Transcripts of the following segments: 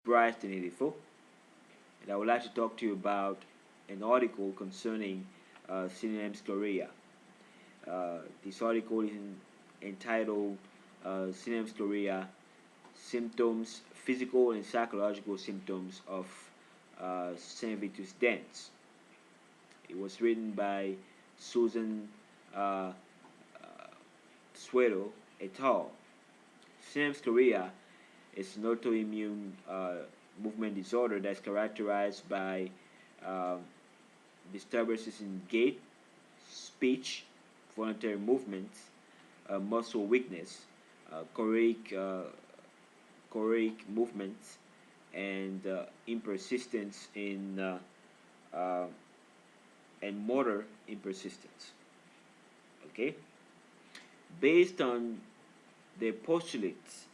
Bright and Edifo, and I would like to talk to you about an article concerning Sydenham's Chorea. This article is entitled Sydenham's Chorea: Symptoms, Physical and Psychological Symptoms of Saint Vitus Dance. It was written by Susan uh, Suero et al. Sydenham's Chorea is an autoimmune movement disorder that's characterized by um, disturbances in gait, speech, voluntary movements, muscle weakness, choreic, choreic movements, and impersistence in uh, and motor impersistence. Okay, based on the postulates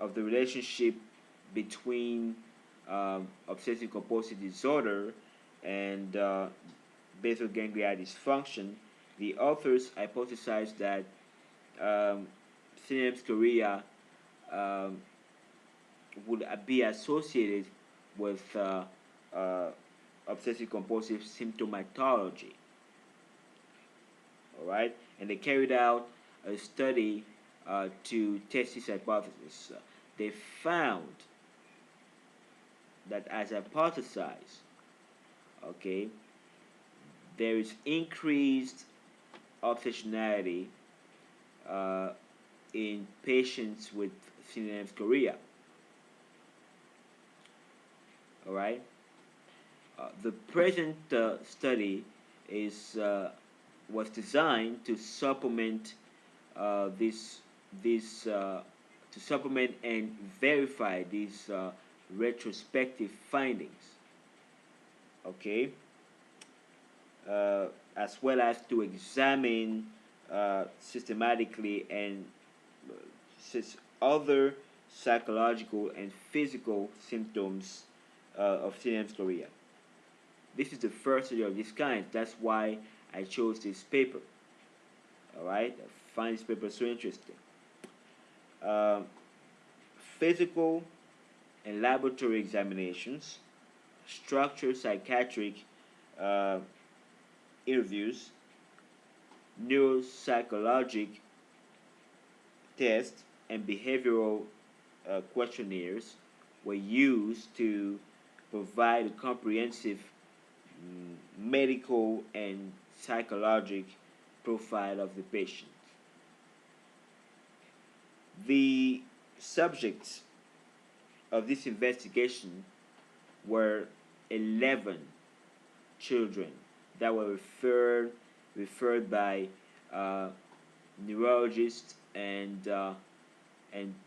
of the relationship between obsessive compulsive disorder and basal ganglia dysfunction, the authors hypothesized that um, Sydenham's chorea um, would be associated with uh, obsessive compulsive symptomatology. All right, and they carried out a study to test this hypothesis. They found that, as hypothesized, okay, there is increased obsessionality uh, in patients with Sydenham's chorea. All right. The present study is was designed to supplement this this to supplement and verify these retrospective findings. Okay, uh, as well as to examine systematically and other psychological and physical symptoms of Sydenham's chorea. This is the first study of this kind. That's why I chose this paper. All right, I find this paper so interesting. Um, Physical and laboratory examinations, structured psychiatric uh, interviews, neuropsychologic tests, and behavioral questionnaires were used to provide a comprehensive medical and psychologic profile of the patient. The subjects of this investigation were 11 children that were referred by uh, neurologists and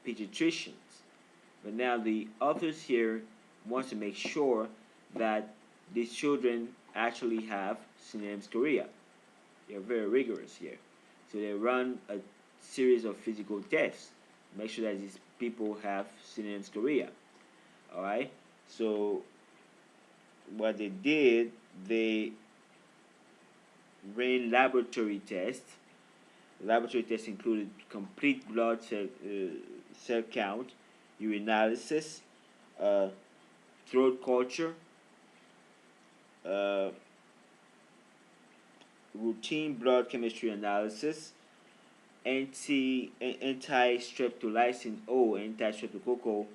pediatricians. But now the authors here want to make sure that these children actually have Sydenham's chorea. They're very rigorous here. So they run a series of physical tests, make sure that these people have Sydenham's chorea. All right. So what they did, they ran laboratory tests. Laboratory tests included complete blood cell count, urinalysis, uh, throat culture, uh, routine blood chemistry analysis, anti-streptolysin O, anti-streptococcal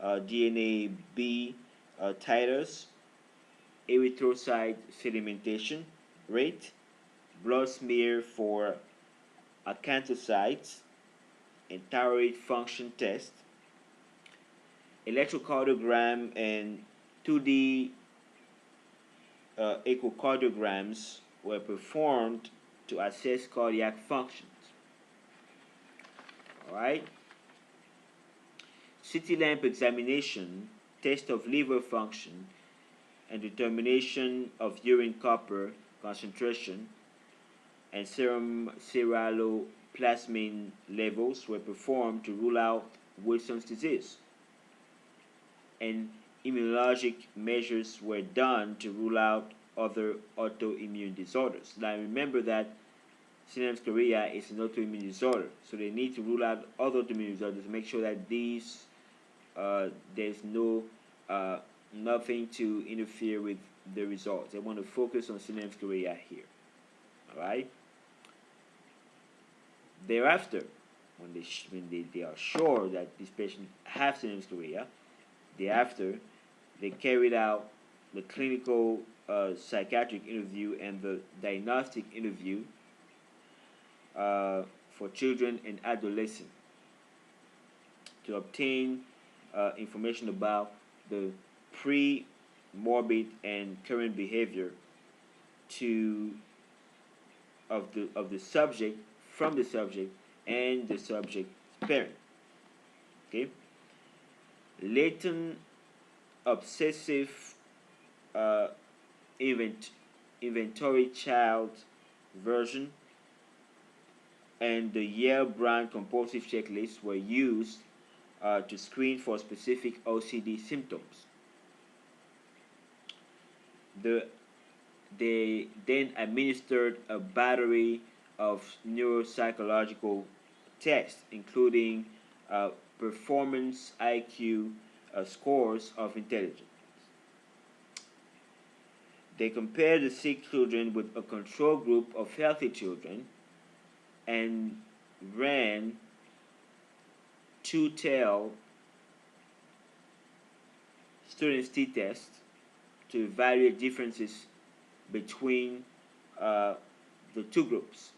DNA B titers, erythrocyte sedimentation rate, blood smear for acanthocytes, and thyroid function test, electrocardiogram and 2D echocardiograms were performed to assess cardiac functions. All right. CT lamp examination, test of liver function, and determination of urine copper concentration and serum ceruloplasmin levels were performed to rule out Wilson's disease. And immunologic measures were done to rule out other autoimmune disorders. Now remember that Sydenham's chorea is an autoimmune disorder, so they need to rule out other autoimmune disorders to make sure that these there's no nothing to interfere with the results. They want to focus on Sydenham's Chorea here. All right. Thereafter, when they are sure that this patient has Sydenham's Chorea, thereafter they carried out the clinical psychiatric interview and the diagnostic interview for children and adolescents to obtain information about the pre-morbid and current behavior to of the subject, from the subject and the subject's parent. Okay, latent obsessive uh, inventory child version and the Yale-Brown compulsive checklist were used to screen for specific OCD symptoms. They then administered a battery of neuropsychological tests, including performance IQ scores of intelligence. They compared the sick children with a control group of healthy children and ran two-tailed students t-tests to evaluate differences between the two groups.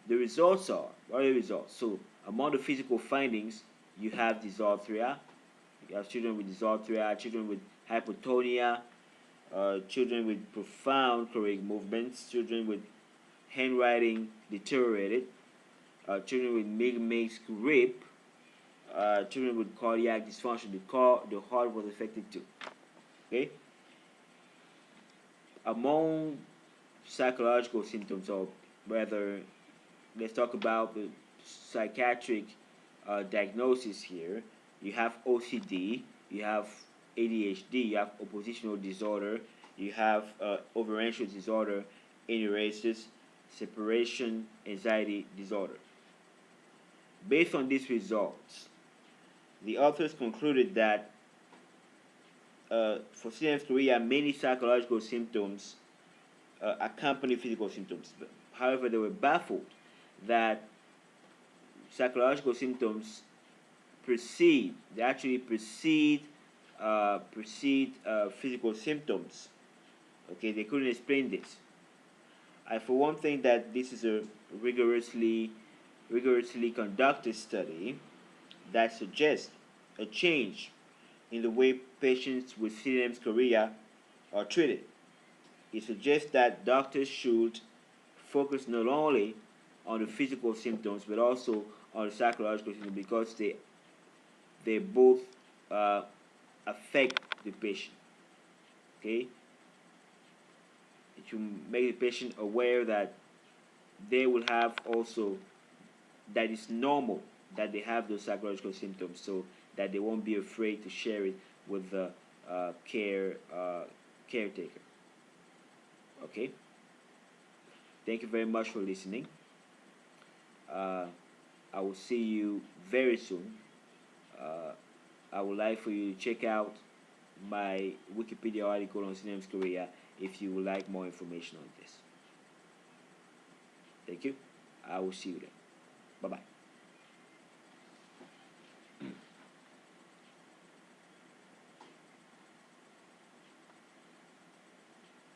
The results are, what are the results? So among the physical findings, you have dysarthria, you have children with dysarthria, children with hypotonia, children with profound choreic movements, children with handwriting deteriorated, children with mixed grip, children with cardiac dysfunction. The heart was affected too. Okay. Among psychological symptoms, or rather, let's talk about the psychiatric diagnosis here. You have OCD, you have ADHD, you have oppositional disorder, you have overanxious disorder, enuresis, separation anxiety disorder. Based on these results, the authors concluded that for Sydenham's Chorea, many psychological symptoms accompany physical symptoms. However, they were baffled that psychological symptoms actually precede physical symptoms. Okay, they couldn't explain this. I, for one, think that this is a rigorously conducted study that suggests a change in the way patients with Sydenham's Chorea are treated. It suggests that doctors should focus not only on the physical symptoms but also on the psychological symptoms, because they both affect the patient. Okay, it should make the patient aware that they will have also, that it's normal that they have those psychological symptoms, so that they won't be afraid to share it with the caretaker. Okay. Thank you very much for listening. I will see you very soon. Uh, I would like for you to check out my Wikipedia article on Sydenham's Chorea if you would like more information on this. Thank you. I will see you then. Bye-bye.